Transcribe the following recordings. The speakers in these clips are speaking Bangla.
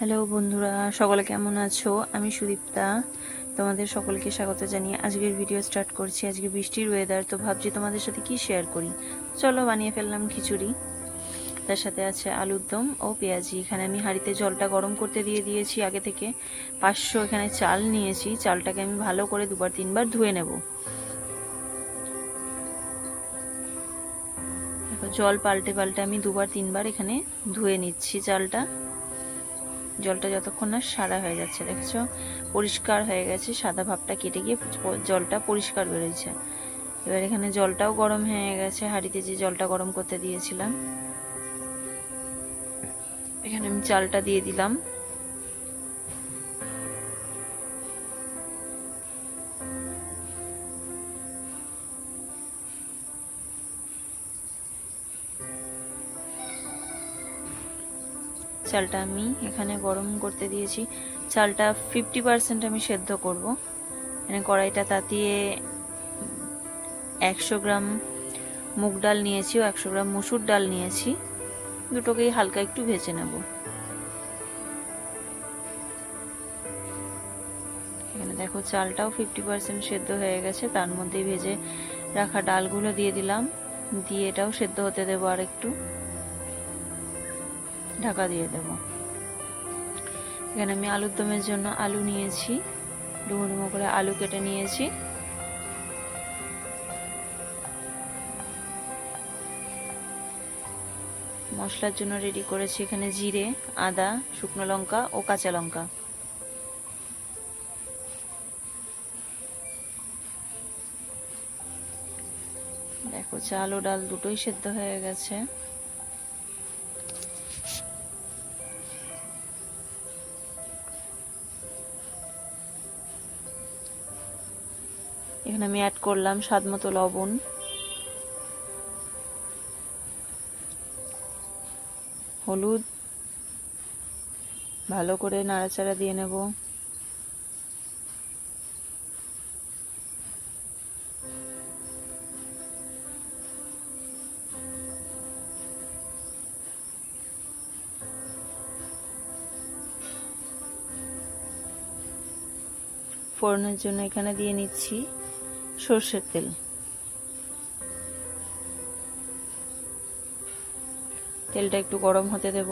হ্যালো বন্ধুরা, সকলে কেমন আছো? আমি সুদীপ্তা, তোমাদের সকলকে স্বাগত জানিয়ে আজকের ভিডিও স্টার্ট করছি। আজকে বৃষ্টির ওয়েদার, তো ভাবছি তোমাদের সাথে কি শেয়ার করি। চলো, বানিয়ে ফেললাম খিচুড়ি। তার সাথে আছে আলুর দম ও পেঁয়াজি। এখানে আমি হাঁড়িতে জলটা গরম করতে দিয়ে দিয়েছি আগে থেকে। 500 এখানে চাল নিয়েছি। চালটাকে আমি ভালো করে 2-3 বার ধুয়ে নেব। জল পাল্টে পাল্টে আমি 2-3 বার এখানে ধুয়ে নিচ্ছি চালটা। জলটা যতক্ষণ না সাদা হয়ে যাচ্ছে, দেখছো পরিষ্কার হয়ে গেছে, সাদা ভাবটা কেটে গিয়ে জলটা পরিষ্কার বেরোচ্ছে। এবার এখানে জলটাও গরম হয়ে গেছে, হাঁড়িতে যে জলটা গরম করতে দিয়েছিলাম। এখানে আমি চালটা দিয়ে দিলাম। চালটা আমি এখানে গরম করতে দিয়েছি। চালটা 50% আমি সেদ্ধ করব। এখানে কড়াইটা তাতিয়ে 100 গ্রাম মুগ ডাল নিয়েছি ও 100 গ্রাম মসুর ডাল নিয়েছি। দুটোকেই হালকা একটু ভেজে নেব। এখানে দেখো চালটাও 50% সেদ্ধ হয়ে গেছে। তার মধ্যে ভেজে রাখা ডালগুলো দিয়ে দিলাম, দিয়ে এটাও সেদ্ধ হতে দেবো। আর একটু ঢাকা দিয়ে দেব। এখানে আমি আলুর দমের জন্য আলু নিয়েছি, ডুমো ডুমো করে আলু কেটে নিয়েছি। মশলার জন্য রেডি করেছি এখানে জিরে, আদা, শুকনো লঙ্কা ও কাঁচা লঙ্কা। দেখো চাল ও ডাল দুটোই সেদ্ধ হয়ে গেছে। এখানে আমি অ্যাড করলাম স্বাদ মতো লবণ, হলুদ, ভালো করে নাড়াচাড়া দিয়ে নেব। ফোড়নের জন্য এখানে দিয়ে নিচ্ছি সর্ষের তেল। তেলটা একটু গরম হতে দেব।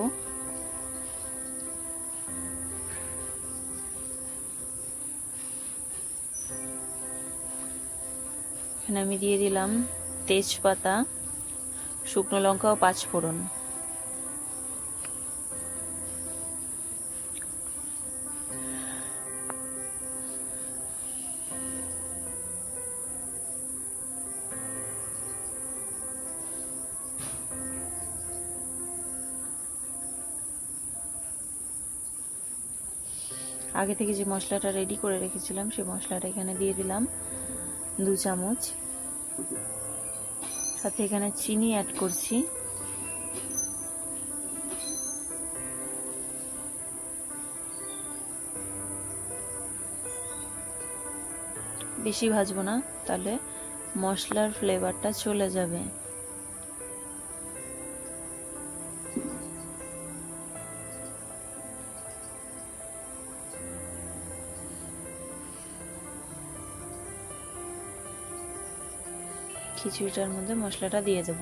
এখানে আমি দিয়ে দিলাম তেজপাতা, শুকনো লঙ্কা ও 5 ফোড়ন। আগে থেকে যে মশলাটা রেডি করে রেখেছিলাম সেই মশলাটা এখানে দিয়ে দিলাম 2 চামচ। সাথে এখানে চিনি অ্যাড করছি। বেশি ভাজবো না, তাহলে মশলার ফ্লেভারটা চলে যাবে। খিচুড়িটার মধ্যে মশলাটা দিয়ে দেব।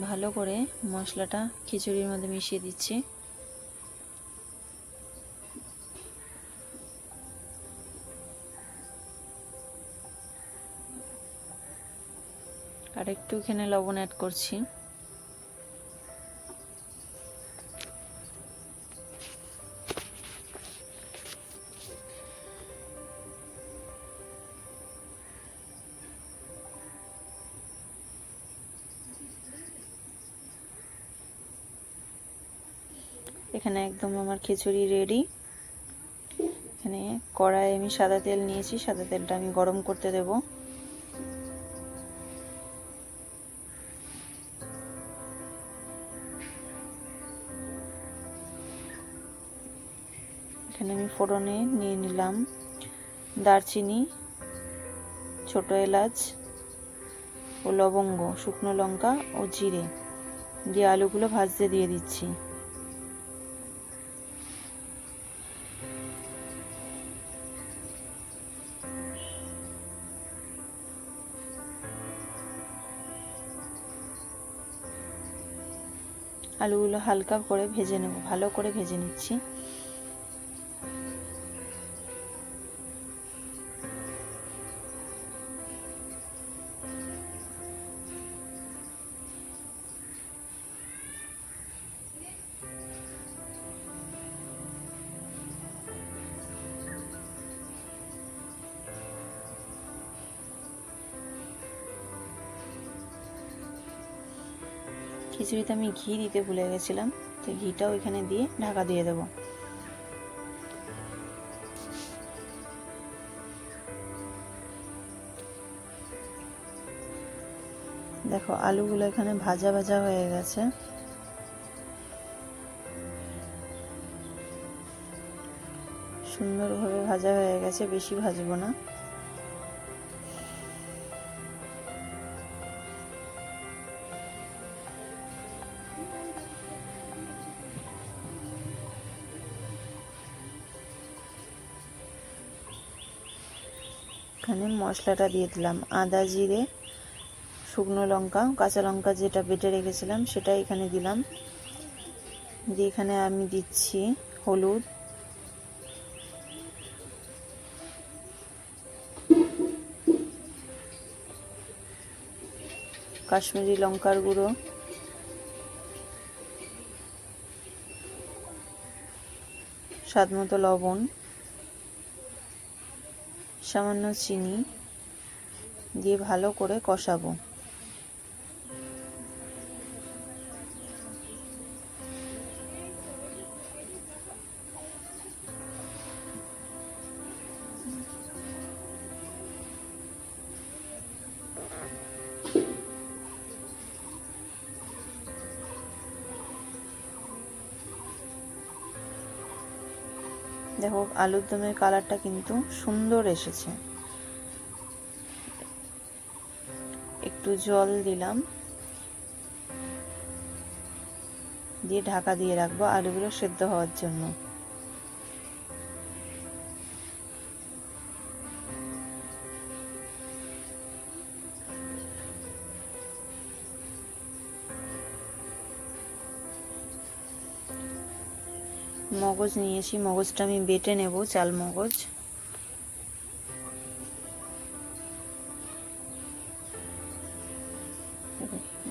ভালো করে মশলাটা খিচুড়ির মধ্যে মিশিয়ে দিচ্ছি। আর একটু এখানে লবণ অ্যাড করছি। এখানে একদম আমার খিচুড়ি রেডি। এখানে কড়াই আমি সাদা তেল নিয়েছি, সাদা তেলটা আমি গরম করতে দেব। এখানে আমি ফোড়নে নিয়ে নিলাম দারচিনি, ছোট এলাচ ও লবঙ্গ, শুকনো লঙ্কা ও জিরে দিয়ে আলুগুলো ভাজতে দিয়ে দিচ্ছি। আলুগুলো হালকা করে ভেজে নেব, ভালো করে ভেজে নিচ্ছি। খিচুড়িতে আমি ঘি দিতে ভুলে গেছিলাম, তো ঘিটাও এখানে দিয়ে ঢাকা দিয়ে দেবো। দেখো আলুগুলো এখানে ভাজা ভাজা হয়ে গেছে। সুন্দরভাবে ভাজা হয়ে গেছে, বেশি ভাজবো না। এখানে মশলাটা দিয়ে দিলাম, আদা, জিরে, শুকনো লঙ্কা, কাঁচা লঙ্কা যেটা বেটে রেখেছিলাম সেটা এখানে দিলাম। দিয়ে এখানে আমি দিচ্ছি হলুদ, কাশ্মীরি লঙ্কার গুঁড়ো, স্বাদমতো লবণ, সামান্য চিনি দিয়ে ভালো করে কষাবো। দেখো আলুর দমের কালারটা কিন্তু সুন্দর এসেছে। একটু জল দিলাম, দিয়ে ঢাকা দিয়ে রাখবো আলুগুলো সেদ্ধ হওয়ার জন্য। মগজ নিয়েছি, মগজটা আমি বেটে নেব, চাল মগজ।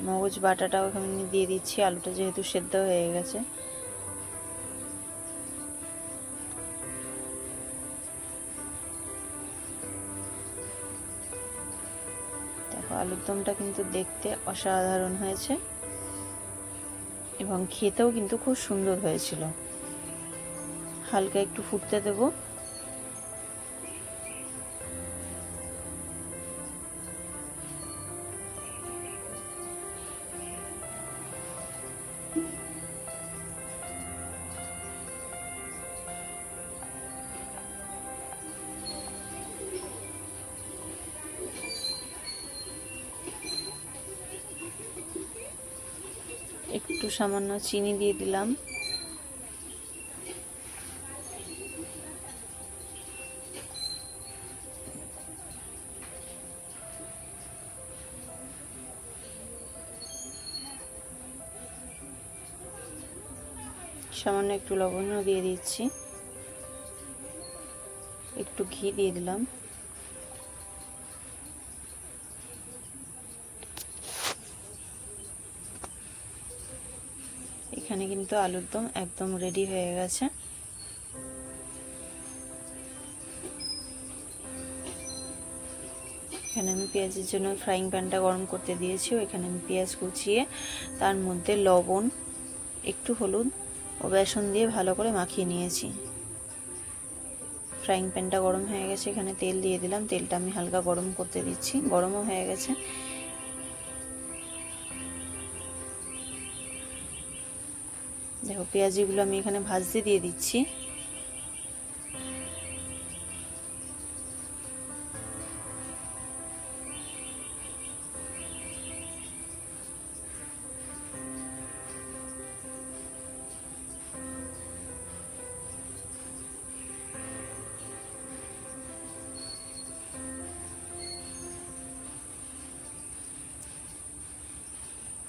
মগজ বাটাটাও এখানে দিয়ে দিচ্ছি, আলুটা যেহেতু সেদ্ধ হয়ে গেছে। দেখো আলুর দমটা কিন্তু দেখতে অসাধারণ হয়েছে এবং খেতেও কিন্তু খুব সুন্দর হয়েছিল। হালকা একটু ফুটতে দেব। একটু সামান্য চিনি দিয়ে দিলাম। সামান্য একটু লবণও দিয়ে দিচ্ছি, একটু ঘি দিয়ে দিলাম। এখানে কিন্তু আলুর দম একদম রেডি হয়ে গেছে। এখানে আমি পেঁয়াজের জন্য ফ্রাইং প্যানটা গরম করতে দিয়েছি। এখানে আমি পেঁয়াজ কুচিয়ে তার মধ্যে লবণ, একটু হলুদ ও বেসন দিয়ে ভালো করে মাখিয়ে নিয়েছি। ফ্রাইং প্যানটা গরম হয়ে গেছে, এখানে তেল দিয়ে দিলাম। তেলটা আমি হালকা গরম করতে দিচ্ছি, গরমও হয়ে গেছে। দেখো পেঁয়াজিগুলো আমি এখানে ভাজতে দিয়ে দিচ্ছি।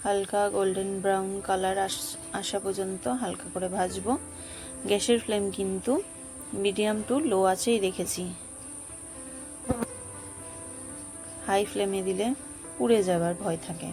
হালকা গোল্ডেন ব্রাউন কালার আসা পর্যন্ত হালকা করে ভাজবো। গ্যাসের ফ্লেম কিন্তু মিডিয়াম টু লো আঁচেই রেখেছি, হাই ফ্লেমে দিলে পুড়ে যাবার ভয় থাকে।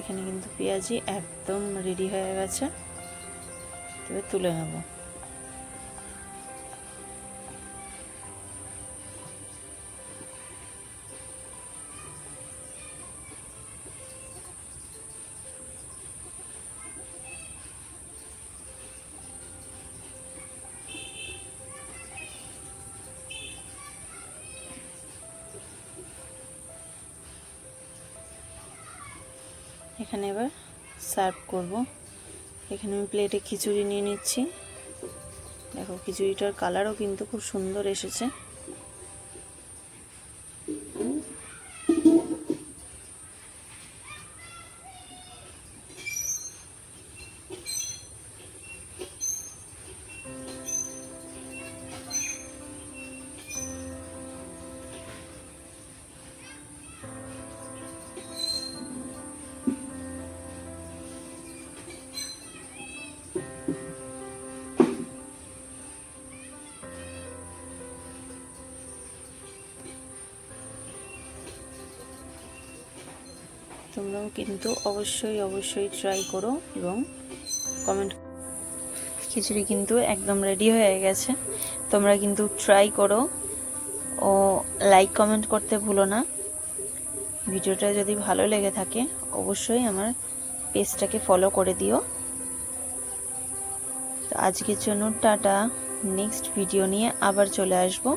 এখানে কিন্তু পেঁয়াজি একদম রেডি হয়ে গেছে, তবে তুলে নেব। এখানে এবার সার্ভ করব। এখানে আমি প্লেটে খিচুড়ি নিয়ে নিচ্ছি। দেখো খিচুড়িটার কালারও কিন্তু খুব সুন্দর এসেছে। তোমরাও কিন্তু অবশ্যই ট্রাই করো এবং কমেন্ট। খিচুড়ি কিন্তু একদম রেডি হয়ে গেছে, তোমরা কিন্তু ট্রাই করো ও লাইক কমেন্ট করতে ভুলো না। ভিডিওটা যদি ভালো লেগে থাকে অবশ্যই আমার পেজটাকে ফলো করে দিও। তো আজকের জন্য টাটা, নেক্সট ভিডিও নিয়ে আবার চলে আসবো।